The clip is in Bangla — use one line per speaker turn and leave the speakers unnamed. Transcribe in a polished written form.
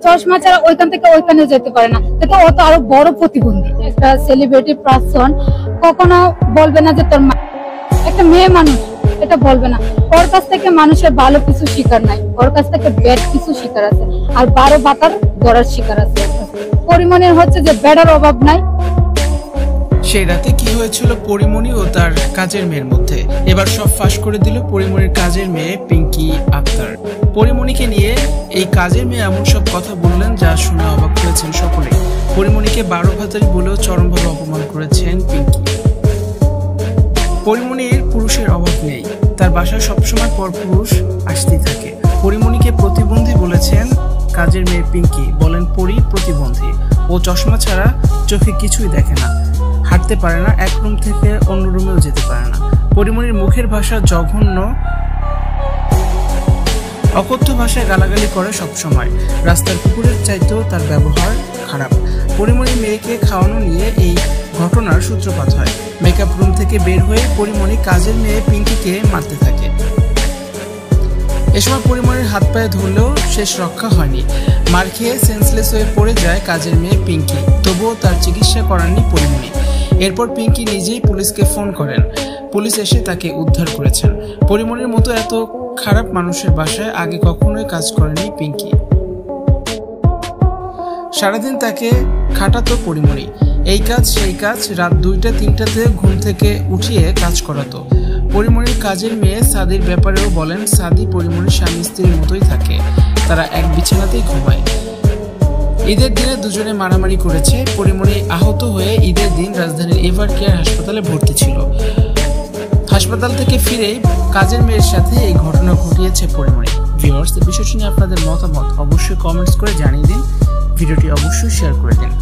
চশমা ছাড়া ওইখান থেকে ওইখানে যেতে পারে না, এটা ও তো আরো বড় প্রতিবন্ধী। একটা সেলিব্রিটি পারসন কখনো বলবে না যে তোর একটা মেয়ে মানুষ এটা বলবে না। ওর কাছ থেকে মানুষের ভালো কিছু শিকার নাই, ওর কাছ থেকে ব্যাড কিছু শিকার আছে, আর 12 বাতার ধরার শিকার আছে। পরিমণির হচ্ছে যে ব্যাডের অভাব নাই।
সেই রাতে কি হয়েছিল পরিমণি ও তার কাজের মেয়ের মধ্যে, এবার সব ফাঁস করে দিল পরিমণির কাজের মেয়ে পিঙ্কি আক্তার। পরিমণিকে নিয়ে এই কাজের মেয়ে এমন সব কথা বললেন যা শুনে অবাক হয়েছেন সকলে। পরিমণিকে 12 ভাতারি বলেও চরমভাবে অপমান করেছেন পিঙ্কি। পরিমণির পুরুষের অভাব নেই, তার বাসায় সবসময় পরপুরুষ আসতেই থাকে। পরিমণিকে প্রতিবন্ধী বলেছেন কাজের মেয়ে পিঙ্কি, বলেন পরি প্রতিবন্ধী। ও চশমা ছাড়া চোখে কিছুই দেখে না, হাঁটতে পারে না, এক রুম থেকে অন্য রুমেও যেতে পারে না। পরিমণির মুখের ভাষা জঘন্য, অকথ্য ভাষায় গালাগালি করে সবসময়। রাস্তার কুকুরের চাইতেও তার ব্যবহার খারাপ। পরিমণির মেয়েকে খাওয়ানো নিয়ে এই ঘটনার সূত্রপাত হয়। মেকআপ রুম থেকে বের হয়ে পরিমণি কাজের মেয়ে পিঙ্কিকে মারতে থাকে। এ সময় পরিমণির হাত পায়ে ধরলেও শেষ রক্ষা হয়নি। মার খেয়ে সেন্সলেস হয়ে পড়ে যায় কাজের মেয়ে পিঙ্কি, তবুও তার চিকিৎসা করাননি পরিমণি। এরপর পিঙ্কি নিজেই পুলিশকে ফোন করেন, পুলিশ এসে তাকে উদ্ধার করেছেন। পরিমণির মতো এত খারাপ মানুষের বাসায় আগে কখনোই কাজ করেনি পিঙ্কি। সারাদিন তাকে খাটাতো পরিমণি, এই কাজ সেই কাজ, রাত 2টা-3টাতে ঘুম থেকে উঠিয়ে কাজ করাতো। পরিমণির কাজের মেয়ে সাদির ব্যাপারেও বলেন, সাদি পরিমণির স্বামী স্ত্রীর মতোই থাকে, তারা এক বিছানাতেই ঘুমায়। ঈদের দিনে দুজনে মারামারি করেছে। পরিমণি আহত হয়ে ঈদের দিন রাজধানীর এভার কেয়ার হাসপাতালে ভর্তি ছিল। হাসপাতাল থেকে ফিরেই কাজের মেয়ের সাথে এই ঘটনা ঘটিয়েছে পরিমণি। ভিউয়ার্স, বিষয়টি নিয়ে আপনাদের মতামত অবশ্যই কমেন্টস করে জানিয়ে দিন, ভিডিওটি অবশ্যই শেয়ার করে দিন।